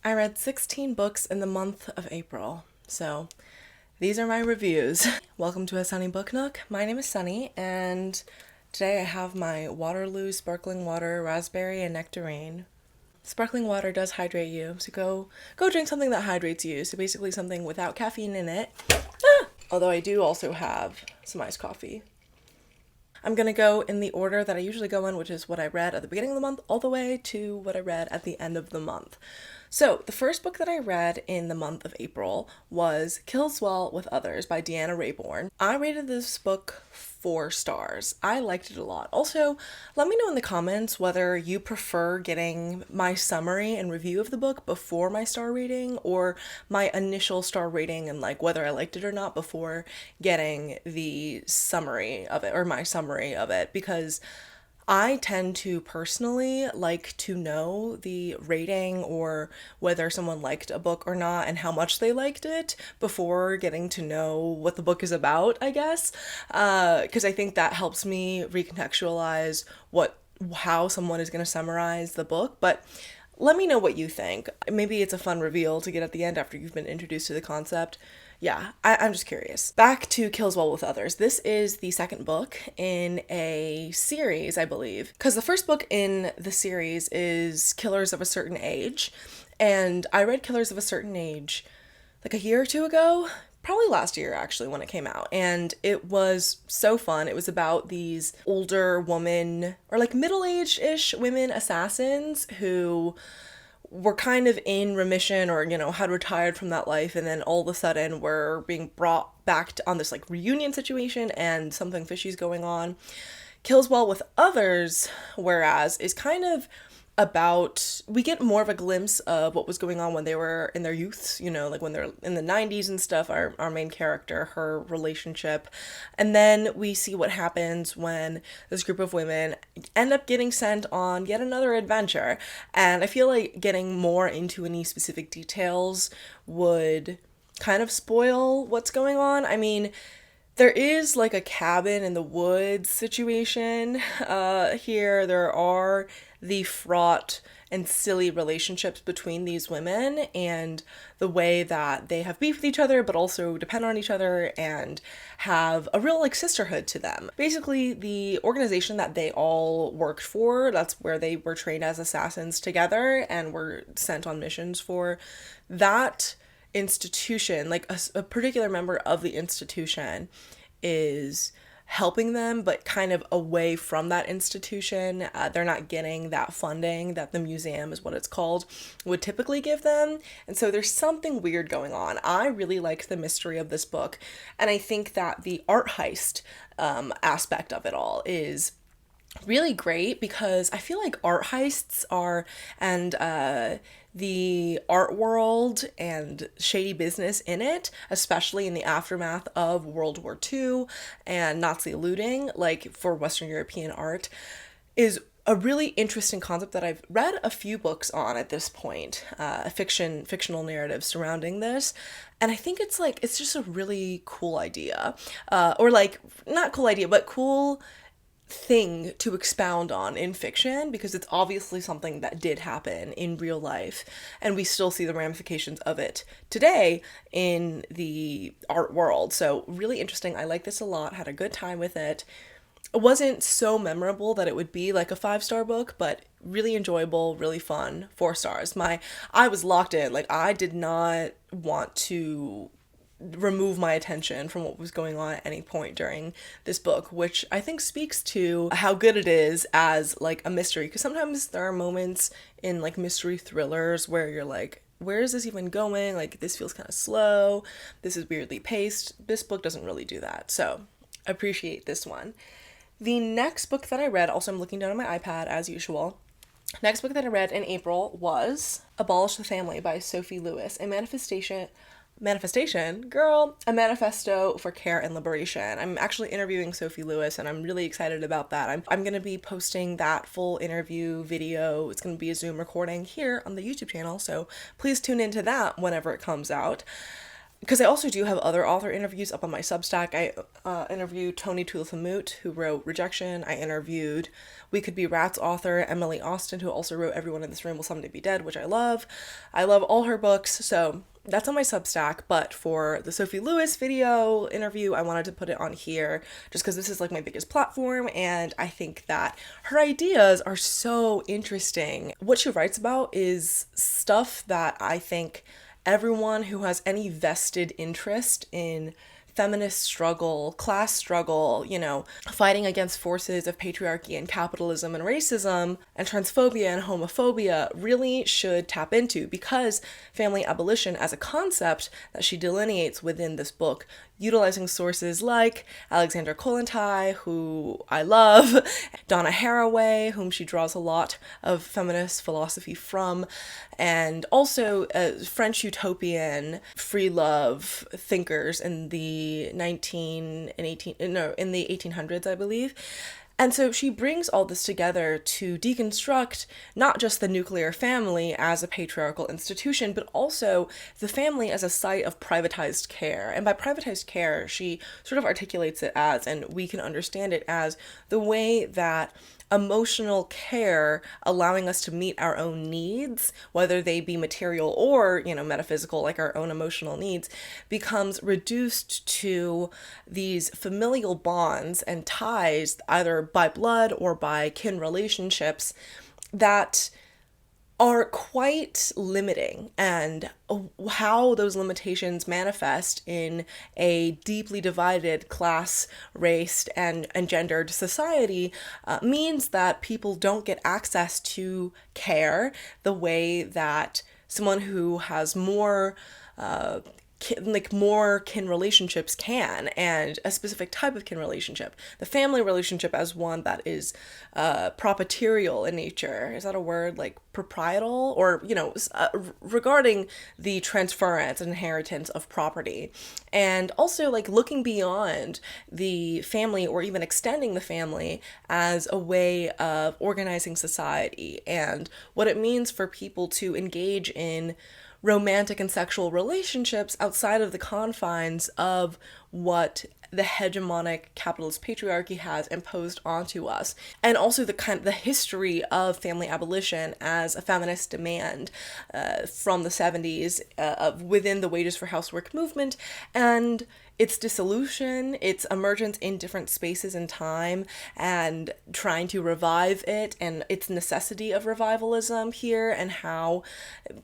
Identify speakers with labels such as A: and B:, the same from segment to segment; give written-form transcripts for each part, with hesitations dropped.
A: I read 16 books in the month of April, so these are my reviews. Welcome to a Sunny Book Nook. My name is Sunny, and today I have my Waterloo Sparkling Water Raspberry and Nectarine. Sparkling water does hydrate you, so go drink something that hydrates you. So basically something without caffeine in it. Although I do also have some iced coffee. I'm gonna go in the order that I usually go in, which is what I read at the beginning of the month, all the way to what I read at the end of the month. So, the first book that I read in the month of April was Kills Well with Others by Deanna Raybourn. I rated this book 4 stars. I liked it a lot. Also, let me know in the comments whether you prefer getting my summary and review of the book before my star rating or my initial star rating and like whether I liked it or not before getting the summary of it or my summary of it, because I tend to personally like to know the rating or whether someone liked a book or not and how much they liked it before getting to know what the book is about, I guess. Because I think that helps me recontextualize how someone is going to summarize the book. But let me know what you think. Maybe it's a fun reveal to get at the end after you've been introduced to the concept. Yeah, I'm just curious. Back to Kills Well with Others. This is the second book in a series, I believe. Because the first book in the series is Killers of a Certain Age. And I read Killers of a Certain Age like a year or two ago. Probably last year, actually, when it came out. And it was so fun. It was about these older women, or like middle-aged-ish women assassins who were kind of in remission or, had retired from that life, and then all of a sudden were being brought back on this like reunion situation and something fishy's going on. Kills Well with Others, whereas, is kind of about, we get more of a glimpse of what was going on when they were in their youths, like when they're in the 90s and stuff, our main character, her relationship. And then we see what happens when this group of women end up getting sent on yet another adventure. And I feel like getting more into any specific details would kind of spoil what's going on. I mean, there is like a cabin in the woods situation here. There are the fraught and silly relationships between these women and the way that they have beef with each other but also depend on each other and have a real like sisterhood to them. Basically, the organization that they all worked for, that's where they were trained as assassins together and were sent on missions for, that institution, like a particular member of the institution is helping them, but kind of away from that institution. They're not getting that funding that the museum, is what it's called, would typically give them. And so there's something weird going on. I really liked the mystery of this book. And I think that the art heist aspect of it all is really great, because I feel like art heists are, and the art world and shady business in it, especially in the aftermath of World War II and Nazi looting, like for Western European art, is a really interesting concept that I've read a few books on at this point, fictional narratives surrounding this. And I think it's just a really cool idea, or like, not cool idea, but cool thing to expound on in fiction, because it's obviously something that did happen in real life and we still see the ramifications of it today in the art world. So really interesting. I like this a lot, had a good time with it. It wasn't so memorable that it would be like a 5-star book, but really enjoyable, really fun. 4 stars. I was locked in. Like, I did not want to remove my attention from what was going on at any point during this book, which I think speaks to how good it is as like a mystery, because sometimes there are moments in like mystery thrillers where you're like, where is this even going? Like, this feels kind of slow, this is weirdly paced. This book doesn't really do that, so I appreciate this one. The next book that I read, also I'm looking down on my iPad as usual, next book that I read in April was Abolish the Family by Sophie Lewis, a a manifesto for care and liberation. I'm actually interviewing Sophie Lewis and I'm really excited about that. I'm going to be posting that full interview video. It's going to be a Zoom recording here on the YouTube channel, so please tune into that whenever it comes out. because I also do have other author interviews up on my Substack. I interviewed Tony Tulathamut, who wrote Rejection. I interviewed We Could Be Rats author Emily Austin, who also wrote Everyone in This Room Will Someday Be Dead, which I love. I love all her books, so that's on my Substack. But for the Sophie Lewis video interview, I wanted to put it on here just because this is like my biggest platform, and I think that her ideas are so interesting. What she writes about is stuff that I think everyone who has any vested interest in feminist struggle, class struggle, fighting against forces of patriarchy and capitalism and racism and transphobia and homophobia really should tap into, because family abolition as a concept that she delineates within this book, utilizing sources like Alexandra Kollontai, who I love, Donna Haraway, whom she draws a lot of feminist philosophy from, and also French utopian free love thinkers in the 1800s, I believe. And so she brings all this together to deconstruct not just the nuclear family as a patriarchal institution, but also the family as a site of privatized care. And by privatized care, she sort of articulates it as, and we can understand it as, the way that emotional care, allowing us to meet our own needs, whether they be material or, metaphysical, like our own emotional needs, becomes reduced to these familial bonds and ties, either by blood or by kin relationships, that are quite limiting, and how those limitations manifest in a deeply divided class, race, and gendered society means that people don't get access to care the way that someone who has more more kin relationships can, and a specific type of kin relationship. The family relationship as one that is proprietarial in nature. Is that a word? Like proprietal? Or, regarding the transference and inheritance of property. And also like looking beyond the family, or even extending the family as a way of organizing society, and what it means for people to engage in romantic and sexual relationships outside of the confines of what the hegemonic capitalist patriarchy has imposed onto us, and also the history of family abolition as a feminist demand from the 70s within the Wages for Housework movement, and its dissolution, its emergence in different spaces and time, and trying to revive it, and its necessity of revivalism here, and how,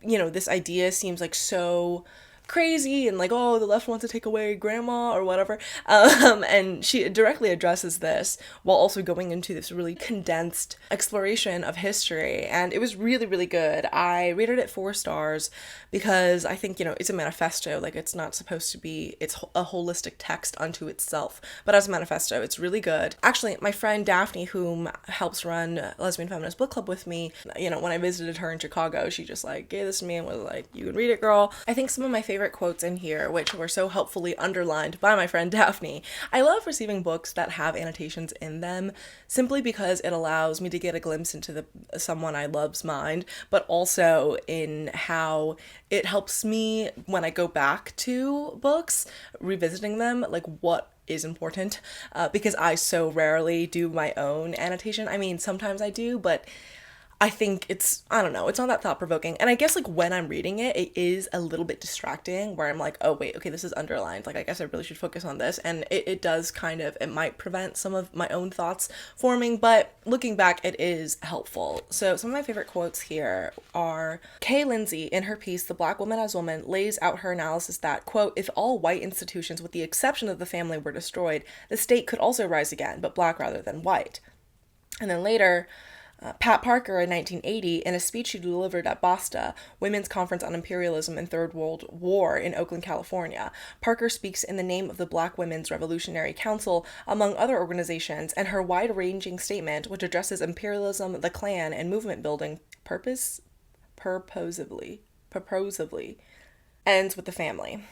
A: this idea seems like so crazy and like, oh, the left wants to take away grandma or whatever. And she directly addresses this while also going into this really condensed exploration of history. And it was really, really good. I rated it 4 stars because I think, it's a manifesto. Like, it's not supposed to be, it's a holistic text unto itself. But as a manifesto, it's really good. Actually, my friend Daphne, whom helps run Lesbian Feminist Book Club with me, when I visited her in Chicago, she just like gave this to me and was like, you can read it, girl. I think some of my favorite quotes in here, which were so helpfully underlined by my friend Daphne. I love receiving books that have annotations in them, simply because it allows me to get a glimpse into someone I love's mind, but also in how it helps me when I go back to books, revisiting them, like what is important, because I so rarely do my own annotation. I mean, sometimes I do, but I think it's not that thought-provoking. And I guess, like, when I'm reading it, it is a little bit distracting, where I'm like, oh, wait, okay, this is underlined. Like, I guess I really should focus on this. And it does it might prevent some of my own thoughts forming, but looking back, it is helpful. So some of my favorite quotes here are, Kay Lindsay, in her piece, The Black Woman as Woman, lays out her analysis that, quote, if all white institutions, with the exception of the family, were destroyed, the state could also rise again, but black rather than white. And then later, Pat Parker in 1980, in a speech she delivered at BASTA, Women's Conference on Imperialism and Third World War in Oakland, California. Parker speaks in the name of the Black Women's Revolutionary Council, among other organizations, and her wide-ranging statement, which addresses imperialism, the Klan, and movement building purposively, ends with the family.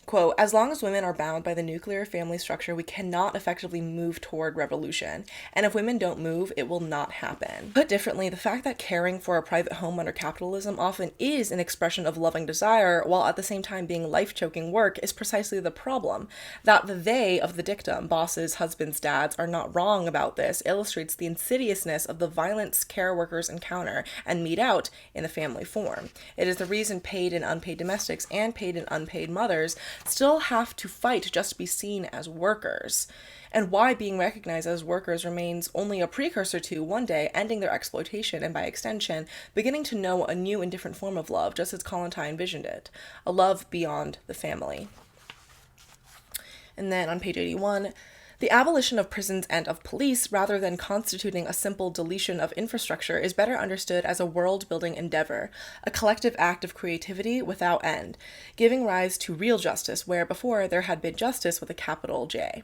A: Quote, as long as women are bound by the nuclear family structure, we cannot effectively move toward revolution. And if women don't move, it will not happen. Put differently, the fact that caring for a private home under capitalism often is an expression of loving desire, while at the same time being life-choking work, is precisely the problem. That the they of the dictum, bosses, husbands, dads, are not wrong about this, illustrates the insidiousness of the violence care workers encounter and mete out in the family form. It is the reason paid and unpaid domestics and paid and unpaid mothers still have to fight just to be seen as workers, and why being recognized as workers remains only a precursor to, one day, ending their exploitation and, by extension, beginning to know a new and different form of love, just as Kollontai envisioned it, a love beyond the family. And then on page 81, the abolition of prisons and of police, rather than constituting a simple deletion of infrastructure, is better understood as a world-building endeavor, a collective act of creativity without end, giving rise to real justice, where before there had been justice with a capital J.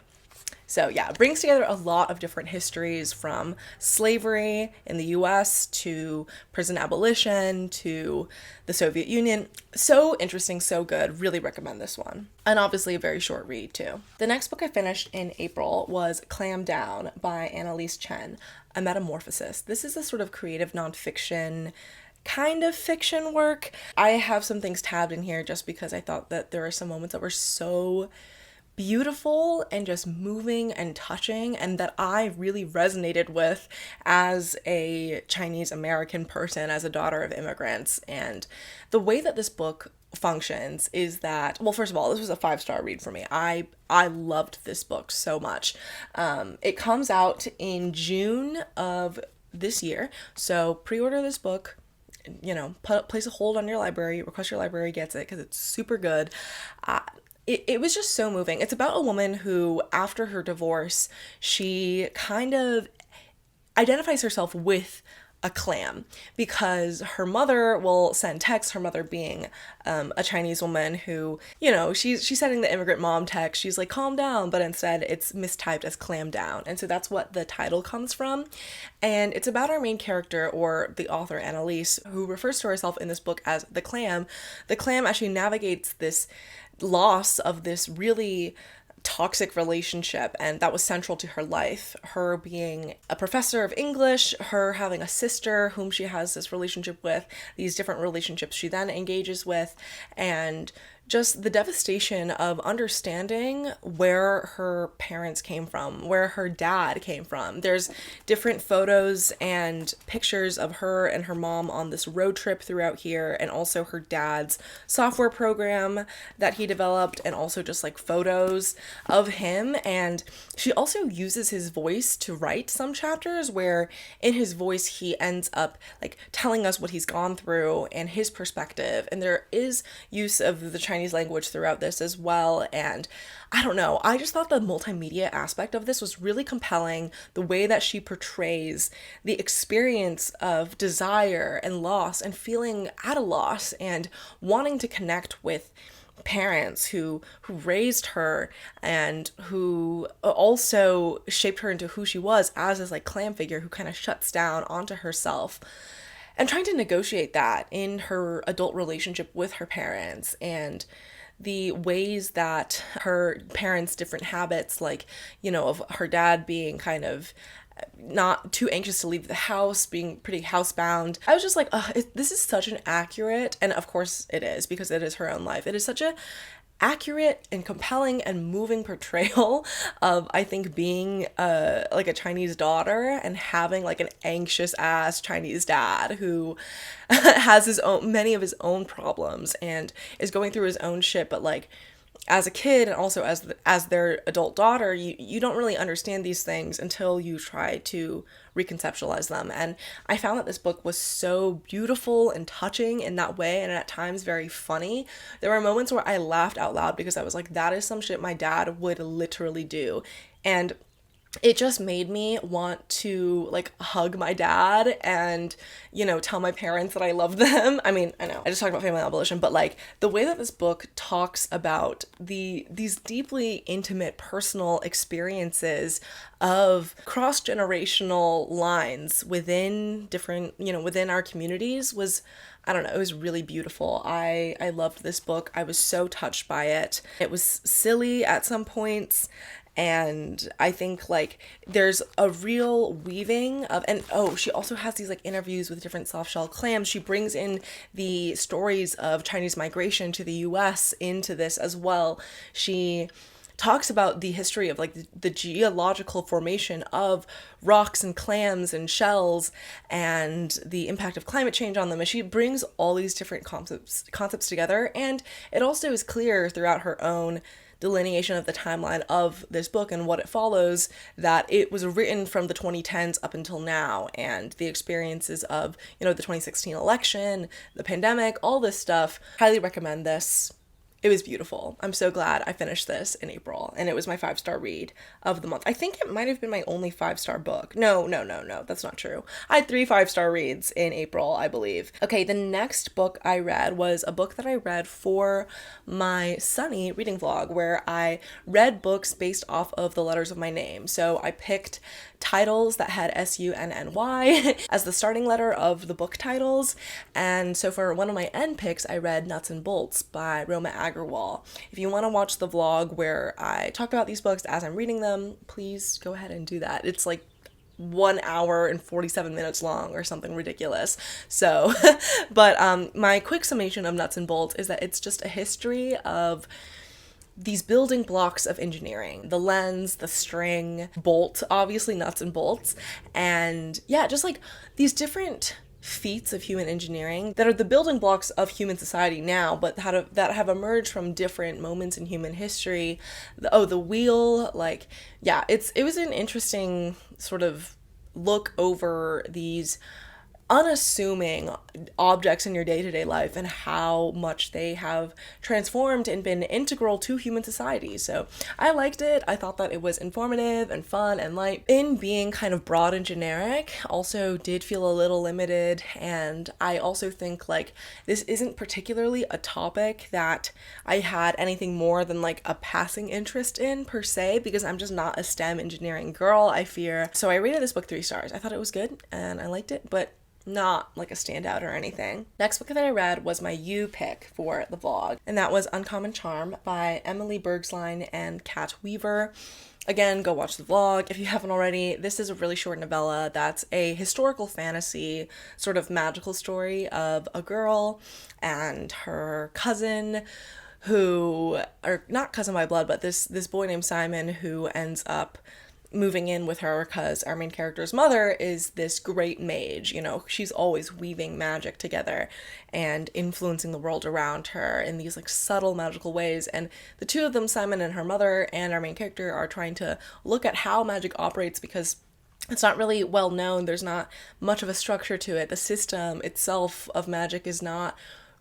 A: So yeah, it brings together a lot of different histories, from slavery in the US to prison abolition to the Soviet Union. So interesting, so good. Really recommend this one. And obviously a very short read too. The next book I finished in April was Clam Down by Annelise Chen, a metamorphosis. This is a sort of creative nonfiction kind of fiction work. I have some things tabbed in here just because I thought that there are some moments that were so beautiful and just moving and touching, and that I really resonated with as a Chinese American person, as a daughter of immigrants. And the way that this book functions is that, well, first of all, this was a 5-star read for me. I loved this book so much. It comes out in June of this year, so pre-order this book. You know, place a hold on your library, request your library gets it, because it's super good. It was just so moving. It's about a woman who, after her divorce, she kind of identifies herself with a clam, because her mother will send texts, her mother being a Chinese woman who, you know, she's sending the immigrant mom text, she's like, calm down, but instead it's mistyped as clam down. And so that's what the title comes from. And it's about our main character, or the author, Annelise, who refers to herself in this book as the Clam. The Clam actually navigates this loss of this really toxic relationship, and that was central to her life. Her being a professor of English, her having a sister whom she has this relationship with, these different relationships she then engages with, and just the devastation of understanding where her parents came from, where her dad came from. There's different photos and pictures of her and her mom on this road trip throughout here, and also her dad's software program that he developed, and also just like photos of him. And she also uses his voice to write some chapters, where in his voice he ends up like telling us what he's gone through and his perspective. And there is use of the Chinese language throughout this as well. And I don't know, I just thought the multimedia aspect of this was really compelling. The way that she portrays the experience of desire and loss, and feeling at a loss, and wanting to connect with parents who raised her, and who also shaped her into who she was as this like clam figure who kind of shuts down onto herself, and trying to negotiate that in her adult relationship with her parents, and the ways that her parents' different habits, like, you know, of her dad being kind of not too anxious to leave the house, being pretty housebound. I was just like, this is such an accurate, and of course it is, because it is her own life. It is such a accurate and compelling and moving portrayal of, I think, being like a Chinese daughter, and having like an anxious ass Chinese dad who has many of his own problems and is going through his own shit, but like as a kid, and also as their adult daughter, you don't really understand these things until you try to reconceptualize them. And I found that this book was so beautiful and touching in that way, and at times very funny. There were moments where I laughed out loud, because I was like, that is some shit my dad would literally do. And it just made me want to like hug my dad and, you know, tell my parents that I love them. I mean, I know I just talked about family abolition, but like the way that this book talks about these deeply intimate personal experiences of cross-generational lines within different, you know, within our communities was, I don't know, it was really beautiful. I loved this book. I was so touched by it. It was silly at some points, and I think like there's a real weaving of, and oh, she also has these like interviews with different soft shell clams. She brings in the stories of Chinese migration to the US into this as well. She talks about the history of like the geological formation of rocks and clams and shells and the impact of climate change on them. And she brings all these different concepts together. And it also is clear throughout her own delineation of the timeline of this book and what it follows that it was written from the 2010s up until now, and the experiences of, you know, the 2016 election, the pandemic, all this stuff. Highly recommend this. It was beautiful. I'm so glad I finished this in April, and it was my 5-star read of the month. I think it might have been my only 5-star book. No, that's not true. I had 3 5-star reads in April, I believe. Okay, the next book I read was a book that I read for my Sunny reading vlog, where I read books based off of the letters of my name. So I picked titles that had SUNNY as the starting letter of the book titles. And so for one of my end picks, I read Nuts and Bolts by Roma Agrawal. If you want to watch the vlog where I talk about these books as I'm reading them, please go ahead and do that. It's like 1 hour and 47 minutes long or something ridiculous. So, but my quick summation of Nuts and Bolts is that it's just a history of these building blocks of engineering: the lens, the string, bolt, obviously nuts and bolts, and yeah, just like these different feats of human engineering that are the building blocks of human society now, but that have emerged from different moments in human history. The wheel, like, yeah, it was an interesting sort of look over these unassuming objects in your day-to-day life and how much they have transformed and been integral to human society. So I liked it. I thought that it was informative and fun and light. In being kind of broad and generic, also did feel a little limited, and I also think like this isn't particularly a topic that I had anything more than like a passing interest in per se, because I'm just not a STEM engineering girl, I fear. So I rated this book 3 stars. I thought it was good and I liked it, but not like a standout or anything. Next book that I read was my U pick for the vlog, and that was Uncommon Charm by Emily Bergslein and Kat Weaver. Again, go watch the vlog if you haven't already. This is a really short novella that's a historical fantasy sort of magical story of a girl and her cousin who, or not cousin by blood, but this boy named Simon who ends up moving in with her because our main character's mother is this great mage. You know, she's always weaving magic together and influencing the world around her in these like subtle magical ways. And the two of them, Simon and her mother and our main character, are trying to look at how magic operates, because it's not really well known. There's not much of a structure to it. The system itself of magic is not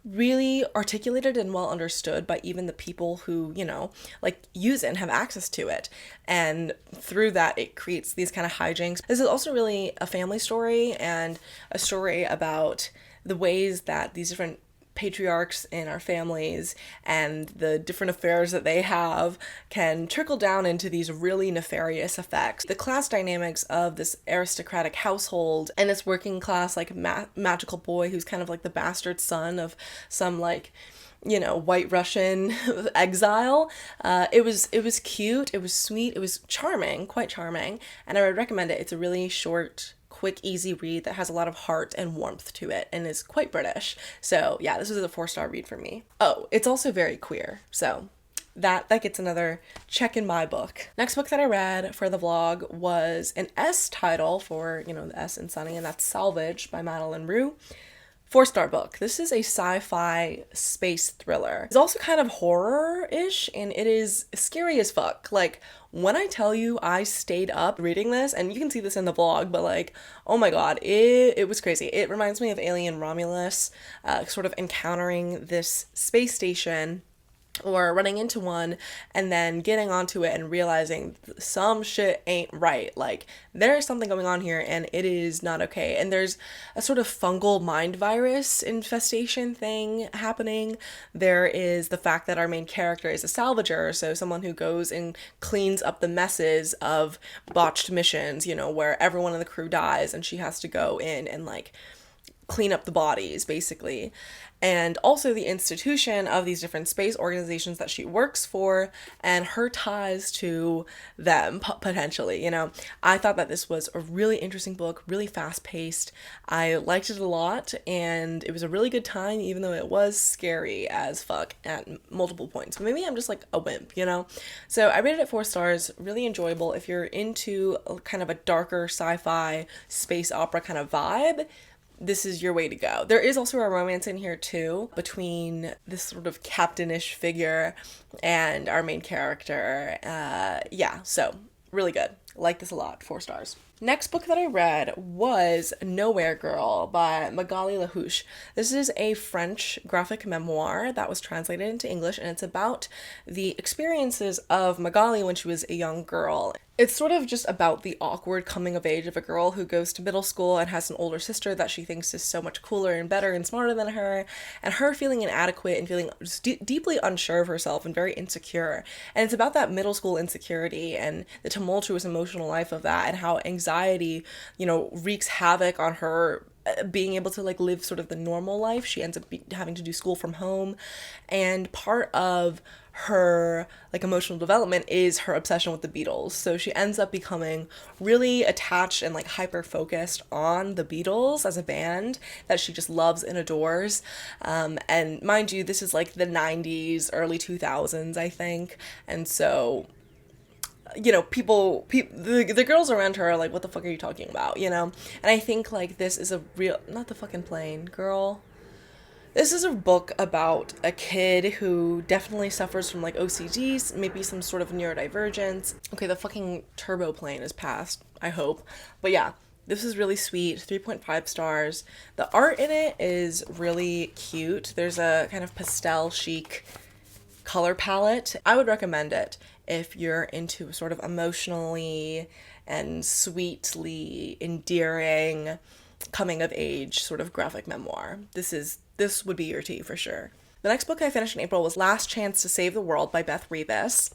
A: really articulated and well understood by even the people who, you know, like use it and have access to it. And through that, it creates these kind of hijinks. This is also really a family story and a story about the ways that these different patriarchs in our families and the different affairs that they have can trickle down into these really nefarious effects. The class dynamics of this aristocratic household and this working class like magical boy who's kind of like the bastard son of some like, you know, white Russian exile. It was cute, it was sweet, it was charming, quite charming, and I would recommend it. It's a really short, quick, easy read that has a lot of heart and warmth to it and is quite British. So yeah, this was a 4-star read for me. Oh, it's also very queer, so that gets another check in my book. Next book that I read for the vlog was an S title for, you know, the S in Sunny, and that's Salvaged by Madeleine Roux. 4-star book. This is a sci-fi space thriller. It's also kind of horror-ish, and it is scary as fuck. Like, when I tell you I stayed up reading this, and you can see this in the vlog, but like, oh my god, it was crazy. It reminds me of Alien Romulus, sort of encountering this space station or running into one and then getting onto it and realizing some shit ain't right. Like, there's something going on here and it is not okay. And there's a sort of fungal mind virus infestation thing happening. There is the fact that our main character is a salvager, so someone who goes and cleans up the messes of botched missions, you know, where everyone in the crew dies and she has to go in and like clean up the bodies, basically. And also the institution of these different space organizations that she works for and her ties to them, potentially, you know. I thought that this was a really interesting book, really fast-paced. I liked it a lot, and it was a really good time, even though it was scary as fuck at multiple points. Maybe I'm just like a wimp, you know. So I rated it 4 stars, really enjoyable. If you're into kind of a darker sci-fi space opera kind of vibe, this is your way to go. There is also a romance in here too, between this sort of captainish figure and our main character. Yeah, so really good. Like this a lot. 4 stars. Next book that I read was Nowhere Girl by Magali Huche. This is a French graphic memoir that was translated into English, and it's about the experiences of Magali when she was a young girl. It's sort of just about the awkward coming of age of a girl who goes to middle school and has an older sister that she thinks is so much cooler and better and smarter than her, and her feeling inadequate and feeling deeply unsure of herself and very insecure. And it's about that middle school insecurity and the tumultuous emotional life of that, and how anxiety, you know, wreaks havoc on her being able to like live sort of the normal life. She ends up having to do school from home, and part of her like emotional development is her obsession with the Beatles. So she ends up becoming really attached and like hyper focused on the Beatles as a band that she just loves and adores. And mind you, this is like the 90s, early 2000s, I think. And so, you know, the girls around her are like, what the fuck are you talking about, you know? And I think like this is a real, not the fucking plane, girl. This is a book about a kid who definitely suffers from like OCD, maybe some sort of neurodivergence. Okay, the fucking turbo plane is past, I hope. But yeah, this is really sweet, 3.5 stars. The art in it is really cute. There's a kind of pastel chic color palette. I would recommend it if you're into sort of emotionally and sweetly endearing coming of age sort of graphic memoir. This would be your tea for sure. The next book I finished in April was Last Chance to Save the World by Beth Revis.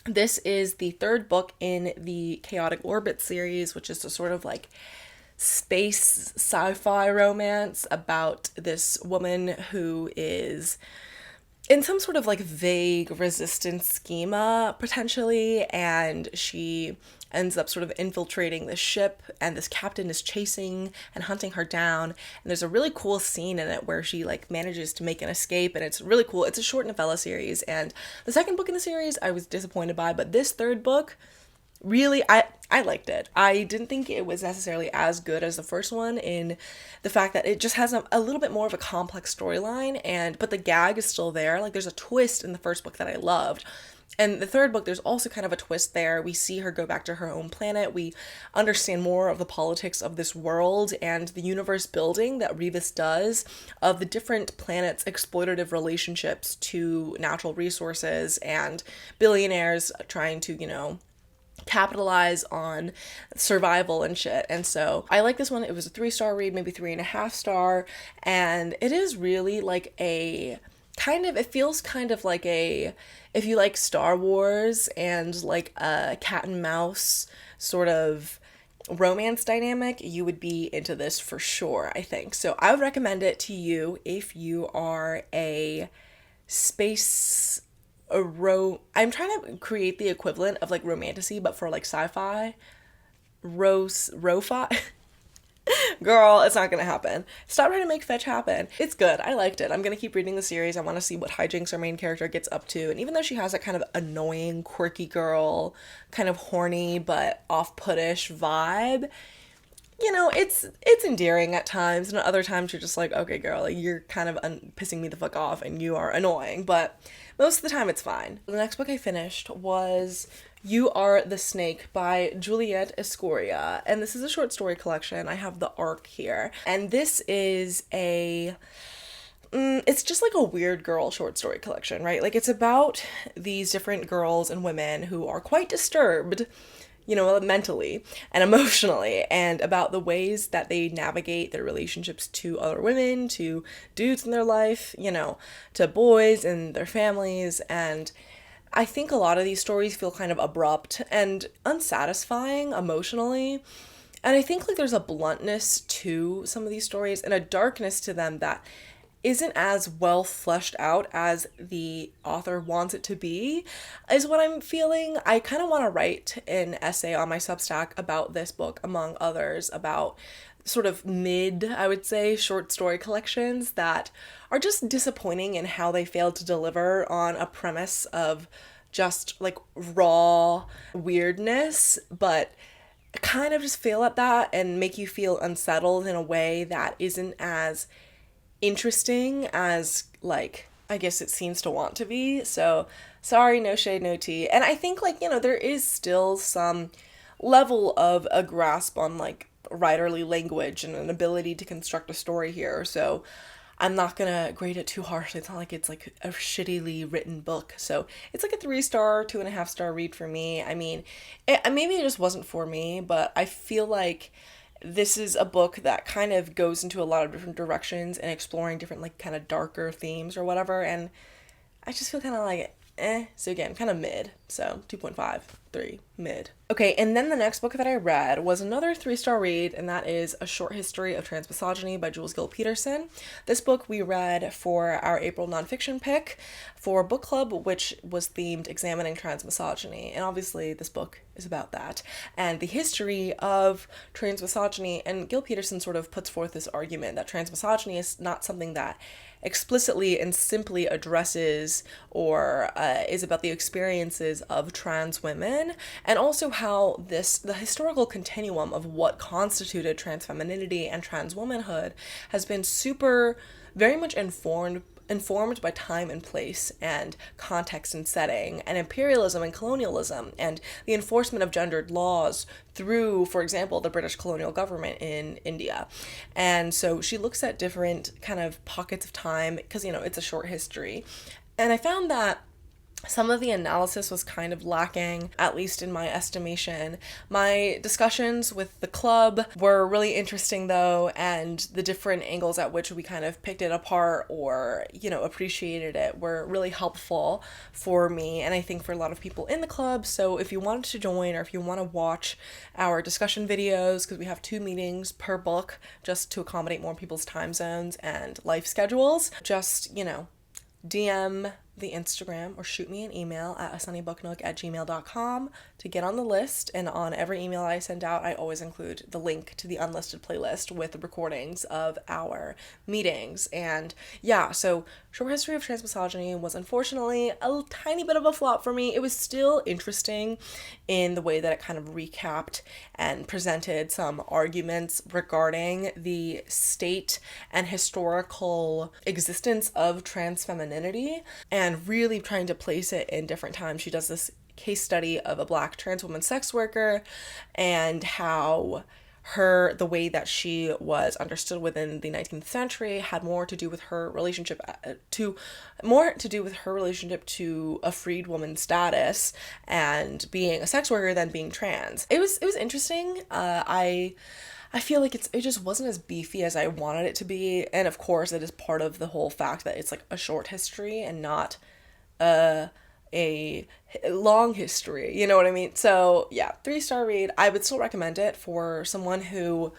A: This is the 3rd book in the Chaotic Orbit series, which is a sort of like space sci-fi romance about this woman who is in some sort of like vague resistance schema potentially, and she ends up sort of infiltrating the ship, and this captain is chasing and hunting her down, and there's a really cool scene in it where she like manages to make an escape, and it's really cool. It's a short novella series, and the 2nd book in the series I was disappointed by, but this 3rd book, really, I liked it. I didn't think it was necessarily as good as the first one in the fact that it just has a little bit more of a complex storyline, but the gag is still there. Like, there's a twist in the first book that I loved. And the 3rd book, there's also kind of a twist there. We see her go back to her own planet. We understand more of the politics of this world and the universe building that Revis does of the different planets' exploitative relationships to natural resources and billionaires trying to, you know, capitalize on survival and shit. And so I like this one. It was a 3-star read, maybe 3.5 star, and it is really like a kind of, it feels kind of like a, if you like Star Wars and like a cat and mouse sort of romance dynamic, you would be into this for sure, I think. So I would recommend it to you if you are a space I'm trying to create the equivalent of like romantasy, but for like sci-fi. Ro-fi? Girl, it's not gonna happen. Stop trying to make fetch happen. It's good. I liked it. I'm gonna keep reading the series. I want to see what hijinks our main character gets up to. And even though she has that kind of annoying, quirky girl, kind of horny but off-puttish vibe, you know, it's endearing at times, and at other times you're just like, okay, girl, like, you're kind of pissing me the fuck off, and you are annoying, but most of the time it's fine. The next book I finished was You Are the Snake by Juliet Escoria, and this is a short story collection. I have the arc here, and this is a it's just like a weird girl short story collection, right? Like, it's about these different girls and women who are quite disturbed, mentally and emotionally, and about the ways that they navigate their relationships to other women, to dudes in their life, to boys and their families. And I think a lot of these stories feel kind of abrupt and unsatisfying emotionally. And I think like there's a bluntness to some of these stories and a darkness to them that isn't as well fleshed out as the author wants it to be, is what I'm feeling. I kind of want to write an essay on my Substack about this book, among others, about sort of mid, I would say, short story collections that are just disappointing in how they failed to deliver on a premise of just like raw weirdness, but kind of just fail at that and make you feel unsettled in a way that isn't as interesting as, like, I guess it seems to want to be. So sorry, no shade, no tea. And I think like, there is still some level of a grasp on like writerly language and an ability to construct a story here. So I'm not gonna grade it too harshly. It's not like it's like a shittily written book. So it's like a 3-star, 2.5-star read for me. I mean, maybe it just wasn't for me, but I feel like this is a book that kind of goes into a lot of different directions and exploring different like kind of darker themes or whatever. And I just feel kind of like, so again, kind of mid. So 2.5, 3, mid. Okay, and then the next book that I read was another 3-star read, and that is A Short History of Transmisogyny by Jules Gill-Peterson. This book we read for our April nonfiction pick for book club, which was themed examining transmisogyny. And obviously this book is about that and the history of transmisogyny. And Gill-Peterson sort of puts forth this argument that transmisogyny is not something that explicitly and simply addresses or is about the experiences of trans women, and also how the historical continuum of what constituted trans femininity and trans womanhood has been very much informed by time and place and context and setting, and imperialism and colonialism and the enforcement of gendered laws through, for example, the British colonial government in India. And so she looks at different kind of pockets of time because, it's a short history. And I found that some of the analysis was kind of lacking, at least in my estimation. My discussions with the club were really interesting though, and the different angles at which we kind of picked it apart or, appreciated it were really helpful for me, and I think for a lot of people in the club. So if you wanted to join or if you want to watch our discussion videos, because we have 2 meetings per book just to accommodate more people's time zones and life schedules, just, DM the Instagram or shoot me an email at asunnybooknook@gmail.com to get on the list. And on every email I send out, I always include the link to the unlisted playlist with the recordings of our meetings. And yeah, so Short History of Transmisogyny was unfortunately a tiny bit of a flop for me. It was still interesting in the way that it kind of recapped and presented some arguments regarding the state and historical existence of trans femininity, and really trying to place it in different times. She does this case study of a Black trans woman sex worker and how the way that she was understood within the 19th century had more to do with her relationship to a freed woman status and being a sex worker than being trans. It was interesting. I feel like it just wasn't as beefy as I wanted it to be, and of course it is part of the whole fact that it's like a short history and not a long history, you know what I mean? So yeah, 3-star read. I would still recommend it for someone who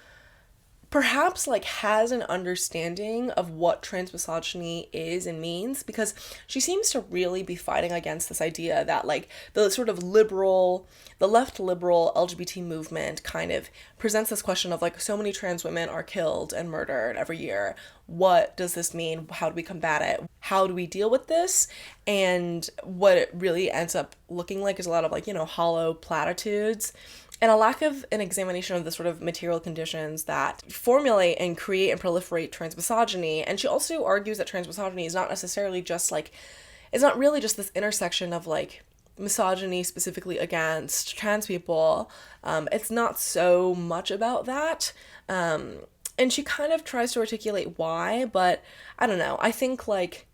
A: perhaps like has an understanding of what transmisogyny is and means, because she seems to really be fighting against this idea that like the left liberal LGBT movement kind of presents this question of like, so many trans women are killed and murdered every year. What does this mean? How do we combat it? How do we deal with this? And what it really ends up looking like is a lot of like, hollow platitudes and a lack of an examination of the sort of material conditions that formulate and create and proliferate transmisogyny. And she also argues that transmisogyny is not necessarily just like, it's not really just this intersection of like misogyny specifically against trans people. It's not so much about that. And she kind of tries to articulate why, but I don't know. I think, like,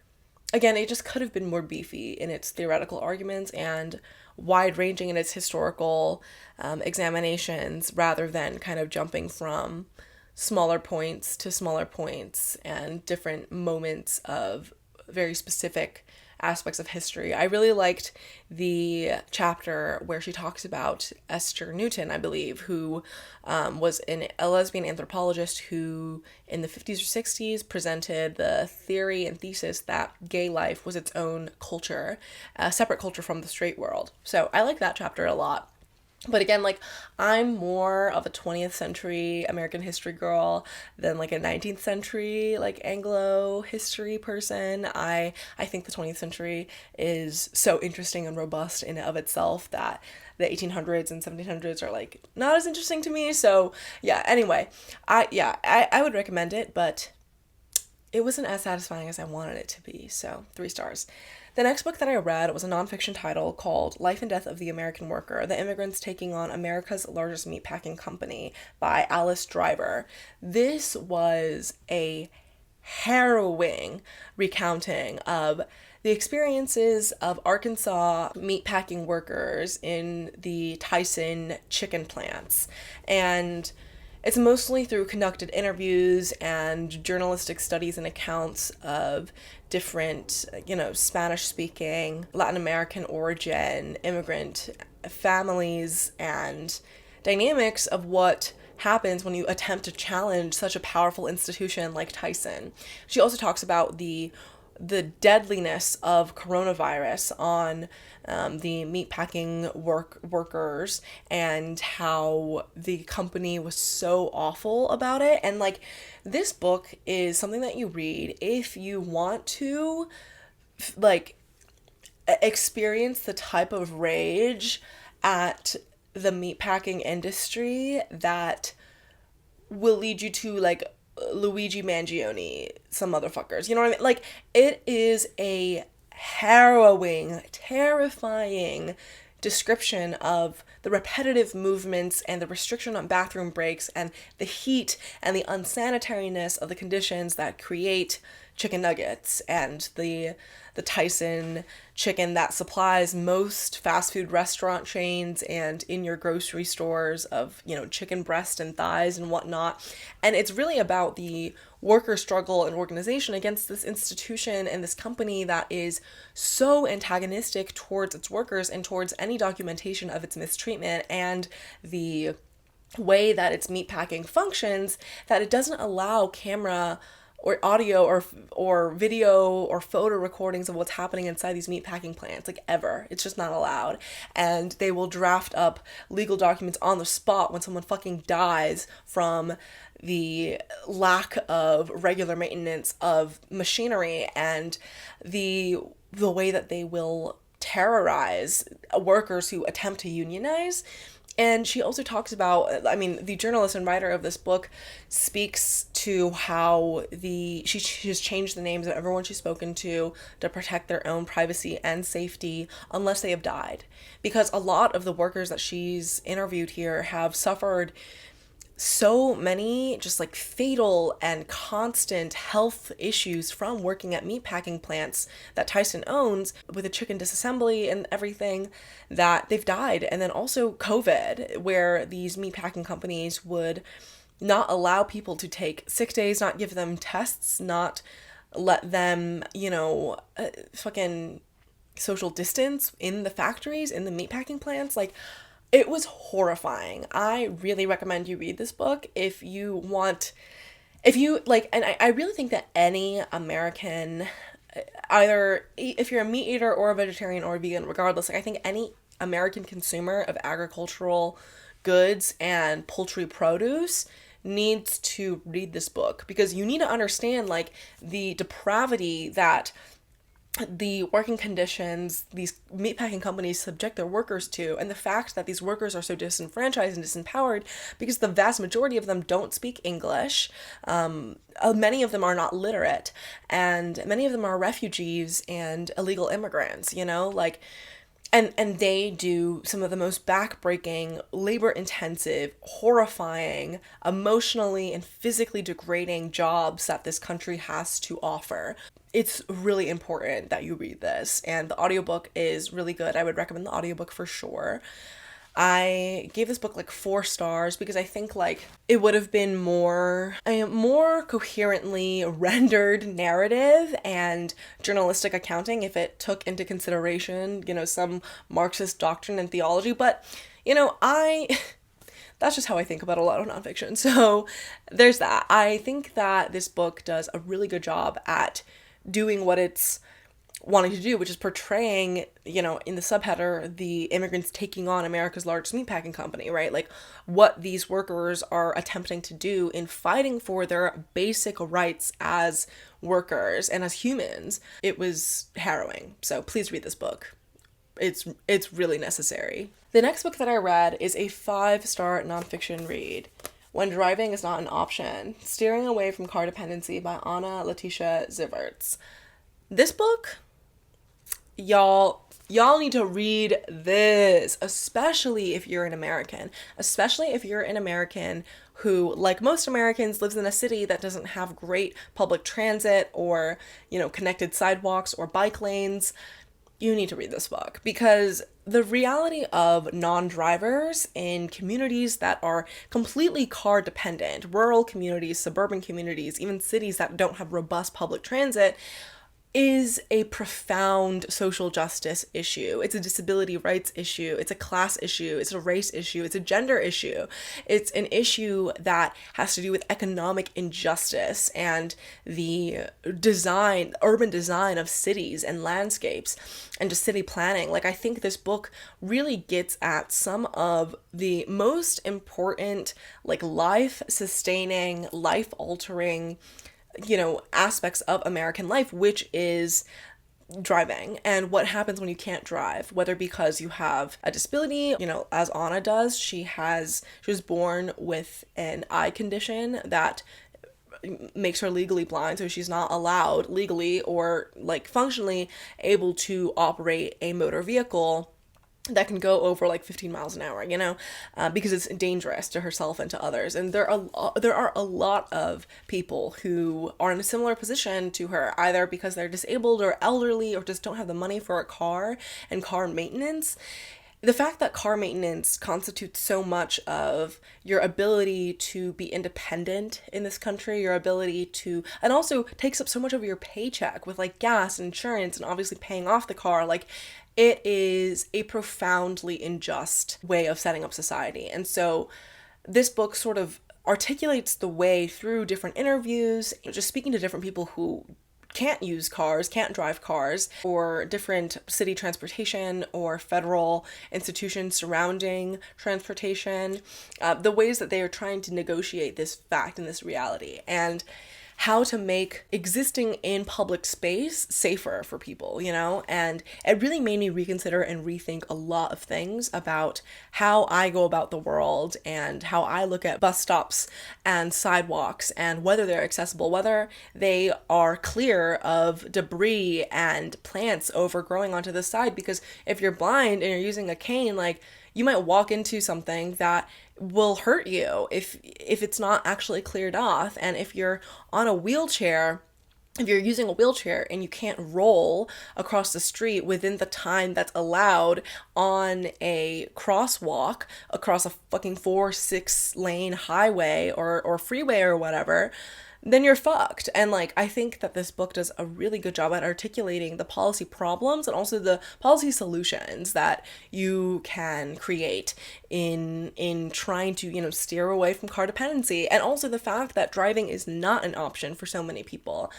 A: again, it just could have been more beefy in its theoretical arguments and wide-ranging in its historical examinations, rather than kind of jumping from smaller points to smaller points and different moments of very specific aspects of history. I really liked the chapter where she talks about Esther Newton, I believe, who was a lesbian anthropologist who in the 50s or 60s presented the theory and thesis that gay life was its own culture, a separate culture from the straight world. So I like that chapter a lot. But again, like, I'm more of a 20th century American history girl than like a 19th century like Anglo history person. I think the 20th century is so interesting and robust in and of itself that the 1800s and 1700s are like not as interesting to me. So yeah, anyway, I would recommend it, but it wasn't as satisfying as I wanted it to be. So 3 stars. The next book that I read was a nonfiction title called Life and Death of the American Worker, The Immigrants Taking on America's Largest Meatpacking Company by Alice Driver. This was a harrowing recounting of the experiences of Arkansas meatpacking workers in the Tyson chicken plants. And it's mostly through conducted interviews and journalistic studies and accounts of different, Spanish-speaking, Latin American origin immigrant families and dynamics of what happens when you attempt to challenge such a powerful institution like Tyson. She also talks about the deadliness of coronavirus on the meatpacking workers and how the company was so awful about it. And like, this book is something that you read if you want to like experience the type of rage at the meatpacking industry that will lead you to like Luigi Mangione, some motherfuckers. You know what I mean? Like, it is a harrowing, terrifying description of the repetitive movements and the restriction on bathroom breaks and the heat and the unsanitariness of the conditions that create chicken nuggets and the Tyson chicken that supplies most fast food restaurant chains and in your grocery stores of, chicken breast and thighs and whatnot. And it's really about the worker struggle and organization against this institution and this company that is so antagonistic towards its workers and towards any documentation of its mistreatment and the way that its meatpacking functions, that it doesn't allow camera or audio or video or photo recordings of what's happening inside these meatpacking plants, like, ever. It's just not allowed. And they will draft up legal documents on the spot when someone fucking dies from the lack of regular maintenance of machinery and the way that they will terrorize workers who attempt to unionize. And she also talks about, the journalist and writer of this book speaks to how she's changed the names of everyone she's spoken to protect their own privacy and safety unless they have died. Because a lot of the workers that she's interviewed here have suffered so many just like fatal and constant health issues from working at meatpacking plants that Tyson owns with the chicken disassembly and everything, that they've died. And then also COVID, where these meatpacking companies would not allow people to take sick days, not give them tests, not let them, fucking social distance in the factories, in the meatpacking plants. Like, it was horrifying. I really recommend you read this book if you and I really think that any American, either if you're a meat eater or a vegetarian or a vegan, regardless, like, I think any American consumer of agricultural goods and poultry produce needs to read this book, because you need to understand, like, the depravity that the working conditions these meatpacking companies subject their workers to, and the fact that these workers are so disenfranchised and disempowered because the vast majority of them don't speak English. Many of them are not literate, and many of them are refugees and illegal immigrants, like, And they do some of the most backbreaking, labor-intensive, horrifying, emotionally and physically degrading jobs that this country has to offer. It's really important that you read this, and the audiobook is really good. I would recommend the audiobook for sure. I gave this book like 4 stars because I think like it would have been a more coherently rendered narrative and journalistic accounting if it took into consideration, some Marxist doctrine and theology. But, that's just how I think about a lot of nonfiction. So there's that. I think that this book does a really good job at doing what it's wanting to do, which is portraying, in the subheader, the immigrants taking on America's largest meatpacking company, right? Like what these workers are attempting to do in fighting for their basic rights as workers and as humans. It was harrowing. So please read this book. It's really necessary. The next book that I read is a 5-star nonfiction read. When Driving is Not an Option, Steering Away from Car Dependency by Letitia Zivarts. This book, y'all need to read this, especially if you're an American. Especially if you're an American who, like most Americans, lives in a city that doesn't have great public transit or, connected sidewalks or bike lanes. You need to read this book because the reality of non-drivers in communities that are completely car dependent, rural communities, suburban communities, even cities that don't have robust public transit, is a profound social justice issue. It's a disability rights issue. It's a class issue. It's a race issue. It's a gender issue. It's an issue that has to do with economic injustice and the urban design of cities and landscapes and just city planning. Like, I think this book really gets at some of the most important, like, life-sustaining, life-altering aspects of American life, which is driving and what happens when you can't drive, whether because you have a disability, as Anna does. She was born with an eye condition that makes her legally blind, so she's not allowed legally or like functionally able to operate a motor vehicle that can go over like 15 miles an hour, because it's dangerous to herself and to others. And there are a lot of people who are in a similar position to her, either because they're disabled or elderly or just don't have the money for a car and car maintenance. The fact that car maintenance constitutes so much of your ability to be independent in this country, your ability to, and also takes up so much of your paycheck with like gas and insurance and obviously paying off the car, like it is a profoundly unjust way of setting up society. And so this book sort of articulates the way through different interviews, just speaking to different people who can't use cars, can't drive cars, or different city transportation or federal institutions surrounding transportation, the ways that they are trying to negotiate this fact and this reality, and how to make existing in public space safer for people, and it really made me reconsider and rethink a lot of things about how I go about the world and how I look at bus stops and sidewalks and whether they're accessible, whether they are clear of debris and plants overgrowing onto the side, because if you're blind and you're using a cane, like, you might walk into something that will hurt you if it's not actually cleared off. And if you're on a wheelchair, if you're using a wheelchair and you can't roll across the street within the time that's allowed on a crosswalk across a fucking 4-6 lane highway or freeway or whatever, then you're fucked. And like, I think that this book does a really good job at articulating the policy problems and also the policy solutions that you can create in trying to, steer away from car dependency, and also the fact that driving is not an option for so many people.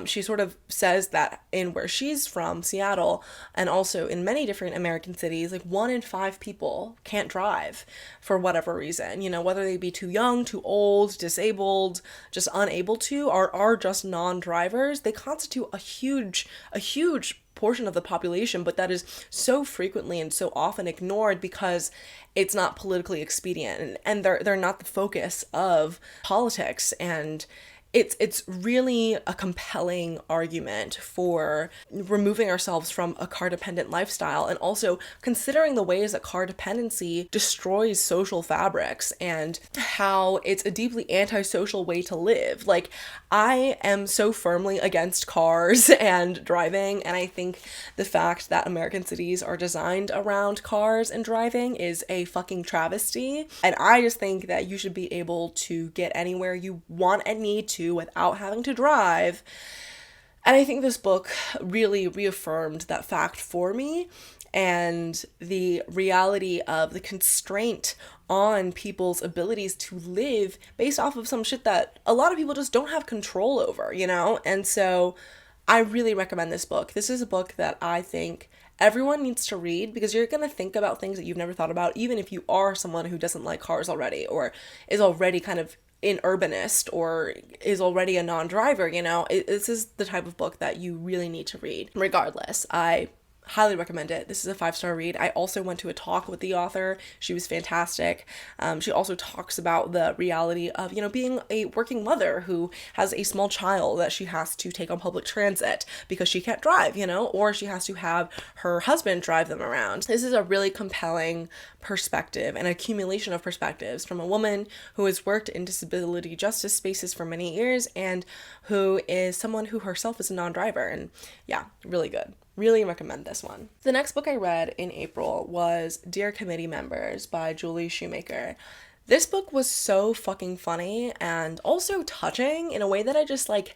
A: She sort of says that in where she's from, Seattle, and also in many different American cities, like 1 in 5 people can't drive for whatever reason, whether they be too young, too old, disabled, just unable to, or are just non-drivers. They constitute a huge portion of the population, but that is so frequently and so often ignored because it's not politically expedient, and they're not the focus of politics. And it's really a compelling argument for removing ourselves from a car-dependent lifestyle, and also considering the ways that car dependency destroys social fabrics and how it's a deeply antisocial way to live. Like, I am so firmly against cars and driving, and I think the fact that American cities are designed around cars and driving is a fucking travesty. And I just think that you should be able to get anywhere you want and need to without having to drive. And I think this book really reaffirmed that fact for me, and the reality of the constraint on people's abilities to live based off of some shit that a lot of people just don't have control over, you know? And so I really recommend this book. This is a book that I think everyone needs to read, because you're going to think about things that you've never thought about, even if you are someone who doesn't like cars already, or is already kind of an urbanist, or is already a non-driver, you know? This is the type of book that you really need to read. Regardless, I highly recommend it. This is a 5-star read. I also went to a talk with the author. She was fantastic. She also talks about the reality of, you know, being a working mother who has a small child that she has to take on public transit because she can't drive, you know, or she has to have her husband drive them around. This is a really compelling perspective and accumulation of perspectives from a woman who has worked in disability justice spaces for many years, and who is someone who herself is a non-driver. And yeah, really good. Really recommend this one. The next book I read in April was Dear Committee Members by Julie Schumacher. This book was so fucking funny and also touching in a way that I just like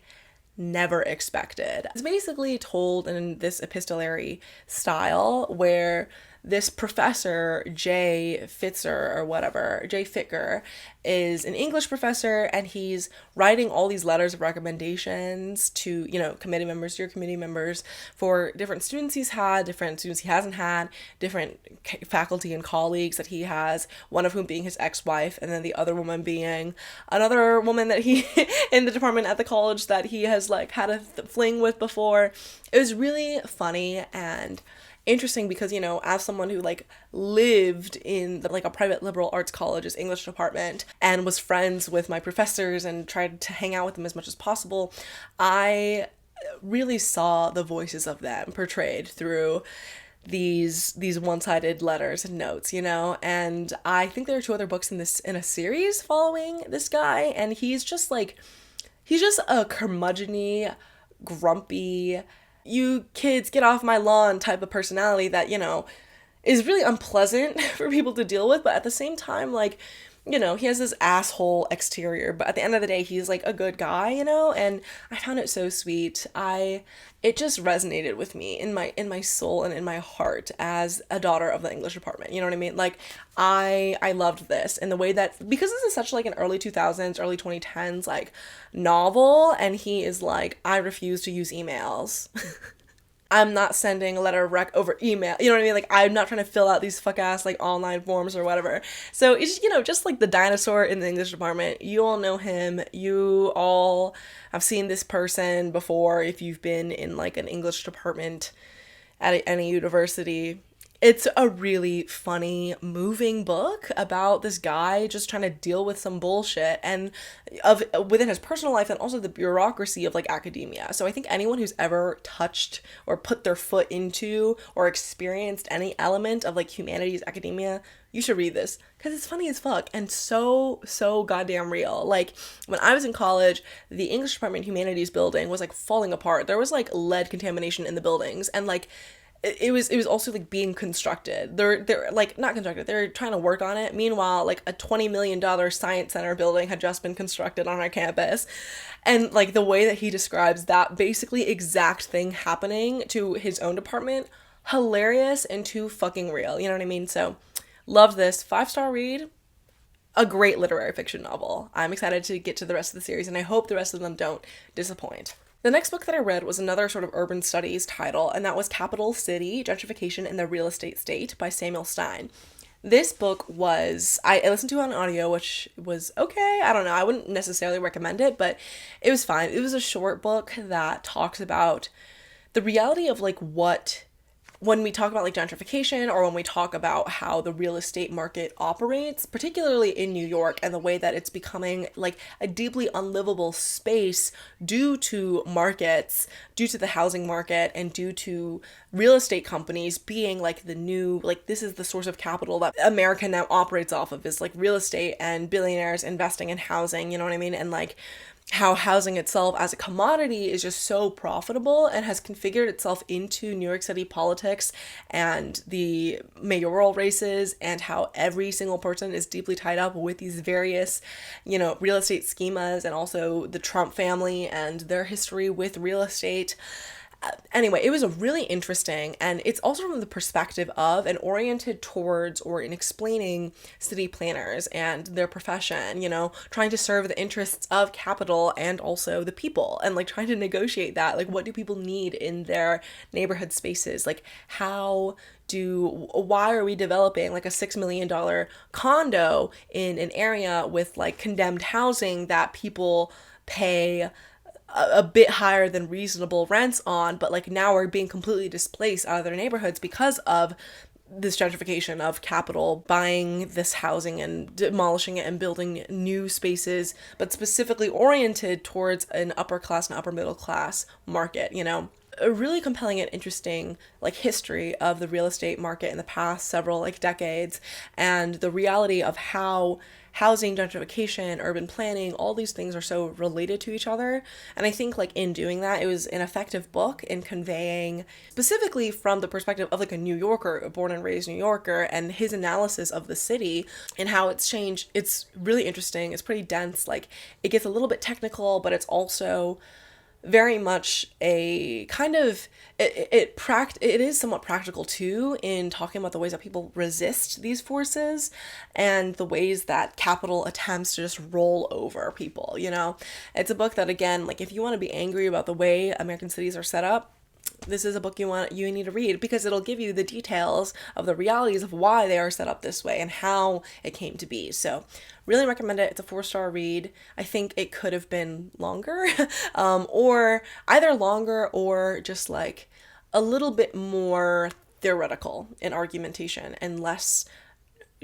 A: never expected. It's basically told in this epistolary style where this professor, Jay Fitker, is an English professor, and he's writing all these letters of recommendations to, you know, committee members, your committee members, for different students he's had, different students he hasn't had, different faculty and colleagues that he has, one of whom being his ex-wife, and then the other woman being another woman that he, in the department at the college that he has, like, had a fling with before. It was really funny and interesting because, you know, as someone who like lived in like a private liberal arts college's English department and was friends with my professors and tried to hang out with them as much as possible, I really saw the voices of them portrayed through these one-sided letters and notes, you know. And I think there are 2 other books in a series following this guy, and he's just a curmudgeon-y, grumpy, you kids get off my lawn type of personality that, you know, is really unpleasant for people to deal with, but at the same time, like, you know, he has this asshole exterior, but at the end of the day, he's like a good guy, you know, and I found it so sweet. It just resonated with me in my soul and in my heart as a daughter of the English department, you know what I mean? Like, I loved this in the way that, because this is such like an early 2000s, early 2010s, like, novel, and he is like, I refuse to use emails. I'm not sending a letter of rec over email. You know what I mean? Like, I'm not trying to fill out these fuck ass like online forms or whatever. So it's, you know, just like the dinosaur in the English department. You all know him. You all have seen this person before if you've been in like an English department at any university. It's a really funny, moving book about this guy just trying to deal with some bullshit and within his personal life, and also the bureaucracy of like academia. So I think anyone who's ever touched or put their foot into or experienced any element of like humanities academia, you should read this because it's funny as fuck and so goddamn real. Like, when I was in college, the English department humanities building was like falling apart. There was like lead contamination in the buildings, and like it was also like being constructed. They're like not constructed. They're trying to work on it. Meanwhile, like a $20 million science center building had just been constructed on our campus, and like the way that he describes that basically exact thing happening to his own department, hilarious and too fucking real. You know what I mean? So, loved this. 5-star read. A great literary fiction novel. I'm excited to get to the rest of the series, and I hope the rest of them don't disappoint. The next book that I read was another sort of urban studies title, and that was Capital City, Gentrification in the Real Estate State by Samuel Stein. This book was, I listened to it on audio, which was okay. I don't know. I wouldn't necessarily recommend it, but it was fine. It was a short book that talks about the reality of like what when we talk about like gentrification, or when we talk about how the real estate market operates, particularly in New York, and the way that it's becoming like a deeply unlivable space due to markets, due to the housing market, and due to real estate companies being like the new, like this is the source of capital that America now operates off of, is like real estate and billionaires investing in housing, you know what I mean? And like how housing itself as a commodity is just so profitable and has configured itself into New York City politics and the mayoral races, and how every single person is deeply tied up with these various, you know, real estate schemas, and also the Trump family and their history with real estate. Anyway, it was a really interesting, and it's also from the perspective of and oriented towards, or in explaining city planners and their profession, you know, trying to serve the interests of capital and also the people, and like trying to negotiate that, like what do people need in their neighborhood spaces, like why are we developing like a $6 million condo in an area with like condemned housing that people pay a bit higher than reasonable rents on, but like now are being completely displaced out of their neighborhoods because of this gentrification of capital buying this housing and demolishing it and building new spaces, but specifically oriented towards an upper class and upper middle class market, you know. A really compelling and interesting like history of the real estate market in the past several like decades, and the reality of how housing, gentrification, urban planning, all these things are so related to each other. And I think like in doing that, it was an effective book in conveying, specifically from the perspective of like a New Yorker, a born and raised New Yorker, and his analysis of the city and how it's changed. It's really interesting. It's pretty dense. Like it gets a little bit technical, but it's also very much a kind of it is somewhat practical too, in talking about the ways that people resist these forces and the ways that capital attempts to just roll over people, you know. It's a book that, again, like if you want to be angry about the way American cities are set up, this is a book you need to read, because it'll give you the details of the realities of why they are set up this way and how it came to be. So really recommend it. It's a 4-star read. I think it could have been longer, or either longer or just like a little bit more theoretical in argumentation and less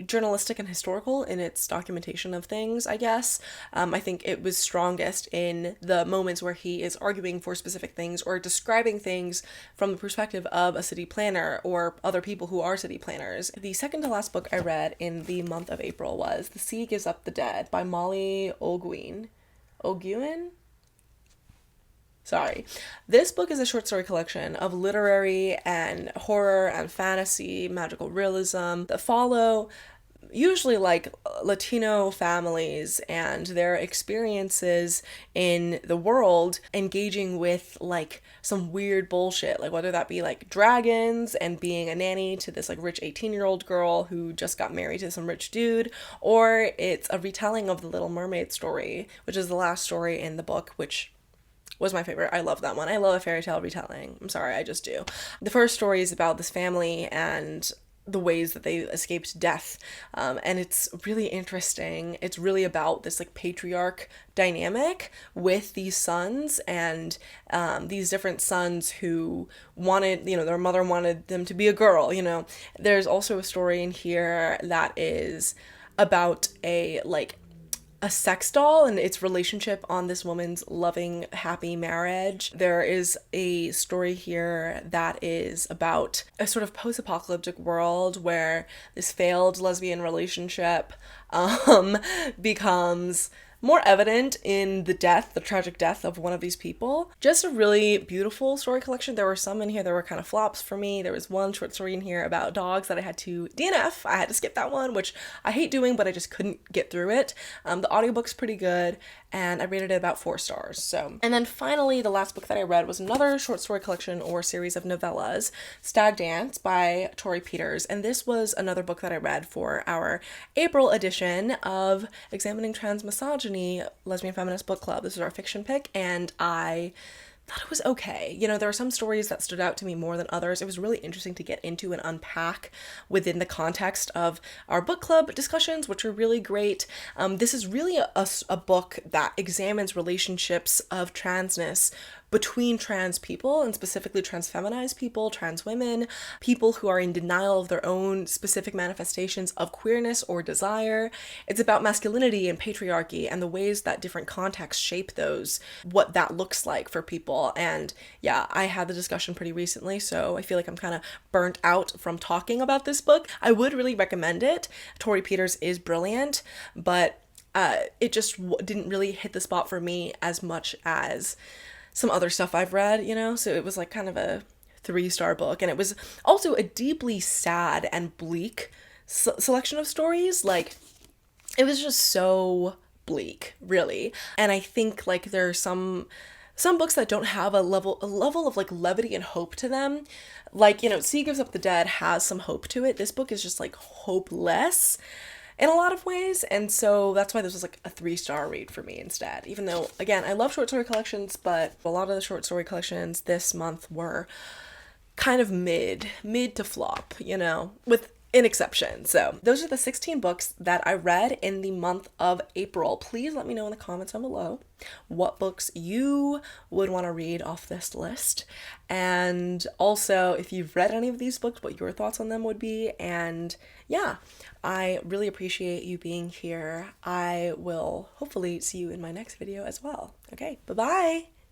A: journalistic and historical in its documentation of things, I guess. I think it was strongest in the moments where he is arguing for specific things or describing things from the perspective of a city planner or other people who are city planners. The second to last book I read in the month of April was The Sea Gives Up the Dead by Molly Olguin. Sorry. This book is a short story collection of literary and horror and fantasy, magical realism that follow usually like Latino families and their experiences in the world engaging with like some weird bullshit, like whether that be like dragons and being a nanny to this like rich 18-year-old girl who just got married to some rich dude, or it's a retelling of the Little Mermaid story, which is the last story in the book, which was my favorite. I love that one. I love a fairy tale retelling. I'm sorry, I just do. The first story is about this family and the ways that they escaped death, and it's really interesting. It's really about this like patriarch dynamic with these sons, and these different sons who wanted, you know, their mother wanted them to be a girl, you know. There's also a story in here that is about a sex doll and its relationship on this woman's loving, happy marriage. There is a story here that is about a sort of post-apocalyptic world where this failed lesbian relationship becomes more evident in the tragic death of one of these people. Just a really beautiful story collection. There were some in here that were kind of flops for me. There was one short story in here about dogs that I had to DNF. I had to skip that one, which I hate doing, but I just couldn't get through it. The audiobook's pretty good, and I rated it about 4 stars. So, and then finally, the last book that I read was another short story collection or series of novellas, Stag Dance by Tori Peters. And this was another book that I read for our April edition of Examining Trans Misogyny Lesbian Feminist Book Club. This is our fiction pick, and I thought it was okay. You know, there are some stories that stood out to me more than others. It was really interesting to get into and unpack within the context of our book club discussions, which are really great. This is really a book that examines relationships of transness between trans people, and specifically trans feminized people, trans women, people who are in denial of their own specific manifestations of queerness or desire. It's about masculinity and patriarchy and the ways that different contexts shape those, what that looks like for people. And yeah, I had the discussion pretty recently, so I feel like I'm kind of burnt out from talking about this book. I would really recommend it. Tori Peters is brilliant, but it just didn't really hit the spot for me as much as some other stuff I've read, you know? So it was like kind of a 3-star book. And it was also a deeply sad and bleak selection of stories. Like, it was just so bleak, really. And I think like there are some books that don't have a level of like levity and hope to them. Like, you know, Sea Gives Up the Dead has some hope to it. This book is just like hopeless in a lot of ways, and so that's why this was like a 3-star read for me instead. Even though, again, I love short story collections, but a lot of the short story collections this month were kind of mid to flop, you know, with an exception. So those are the 16 books that I read in the month of April. Please let me know in the comments down below what books you would want to read off this list. And also, if you've read any of these books, what your thoughts on them would be. And yeah, I really appreciate you being here. I will hopefully see you in my next video as well. Okay, bye-bye.